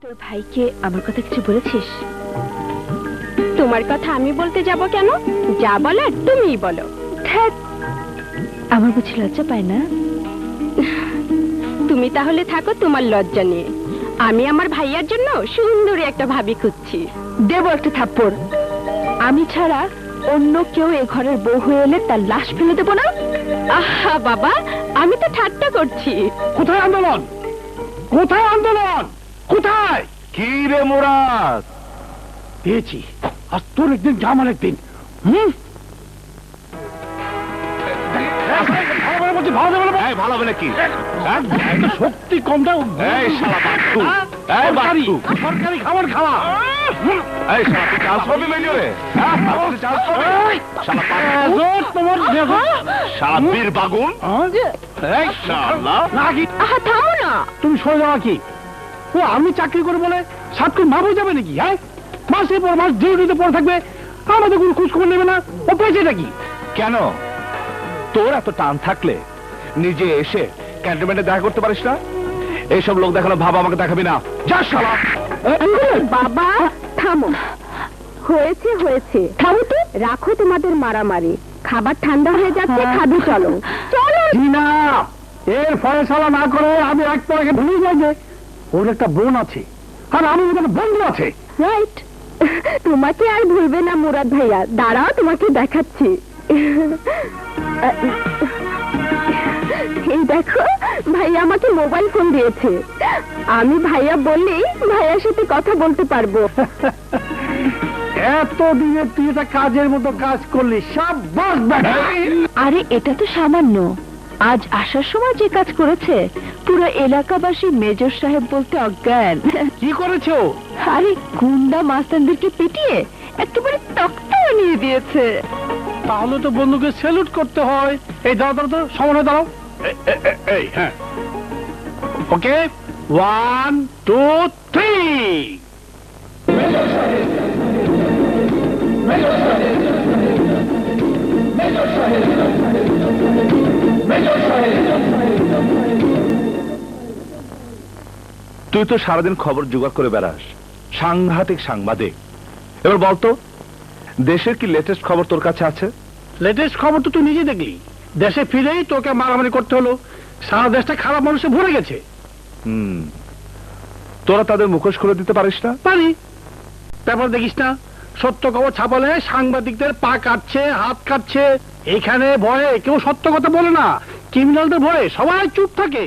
তোর ভাইকে আমার কথা কিছু বলেছিস? তোমার কথা আমি বলতে যাব কেন? যা বলার তুমিই বলো। ধ্যাৎ, আমার বুঝি লজ্জা পায় না? তুমি তাহলে থাকো তোমার লজ্জা নিয়ে। আমি আমার ভাইয়ার জন্য সুন্দরী একটা ভাবি খুঁজছি। দেবো একটা থাপ্পড়। আমি ছাড়া অন্য কেউ এ ঘরের বউ হয়ে এলে তার লাশ ফেলে দেবো না। আহা বাবা, আমি তো ঠাট্টা করছি। কোথায় আন্দোলন? কোথায় আন্দোলন? কোথায়? কি রে মুরাদ? পেয়েছি। আজ তোর একদিন জামার একদিন। ভালো হবে নাকি? শক্তি কম দাও। এই শালা বাট্টু, এই বাট্টু, সরকারি খাবার খাওয়া। এই শালা তুই চাল খাবি মেজো রে? তুই চাল খাবি? শালা বাট্টু, তোমার শালা বীর বাগুন, এই শালা। নাকি আহা থামো না। তুমি সরে যাওয়া কি? ও আমি চাকরি করে বলে সাতকে মাপও যাবে নাকি? হ্যাঁ, মাসের পর মাস ডিউটিতে পড়ে থাকবে, আমাদের কোনো খোঁজ খবর নেবে না। ও পেয়েছেটা কি? কেন তোর এত টান থাকলে নিজে এসে ক্যান্টনমেন্টে দেখা করতে পারিস না? এইসব লোক দেখানো ভাব আমাকে দেখাবি না। যা শালা। বাবা থামো, হয়েছে হয়েছে, থামো তো। রাখো তোমাদের মারামারি, খাবার ঠান্ডা হয়ে যাচ্ছে, খাবে চলো চলো। না, এর ফয়সালা না করে আমি এক পরে ভুলে যাই যে ওর একটা বোন আছে আর আমি ওর একটা বন্ধু আছে। রাইট, তোমাকে আর ভুলবে না মুরাদ ভাইয়া। দাঁড়াও তোমাকে দেখাচ্ছি। এই দেখো, ভাইয়া আমাকে মোবাইল ফোন দিয়েছে। আমি ভাইয়া বললেই ভাইয়ার সাথে কথা বলতে পারবো। এতদিনে তুই এটা কাজের মতো কাজ করলি, সব বস বেটা। আরে এটা তো সামান্য। আজ আসার সময় যে কাজ করেছে পুরো এলাকাবাসী মেজর সাহেব বলতে অজ্ঞান। কি করেছো? আরে গুন্ডা মাস্তানদেরকে পিটিয়ে একেবারে তক্তা বানিয়ে দিয়েছে। তাহলে তো বন্ধুকে স্যালুট করতে হয়। এই দাঁড়াও দাঁড়াও তো, সামনে দাঁড়াও। এই হ্যাঁ, ওকে, 1 2 3। তুই তো সারাদিন খবর জোগাড় করে বেড়াস, সাংঘাতিক সাংবাদিক। এবার বলতো, দেশের কি লেটেস্ট খবর তোর কাছে আছে? লেটেস্ট খবর তো তুই নিজে দেখলি। দেশে ফিরেই তোকে মারামারি করতে হলো। সারা দেশটা খারাপ মানুষে ভরে গেছে। তোরা তাদের মুখোশ খুলে দিতে পারিস না? পারি। পেপার দেখিস না? সত্য খবর ছাপালে সাংবাদিকদের পা কাটছে, হাত কাটছে। এখানে ভয়ে কেউ সত্য কথা বলে না। ক্রিমিনালদের ভয়ে সবাই চুপ থাকে।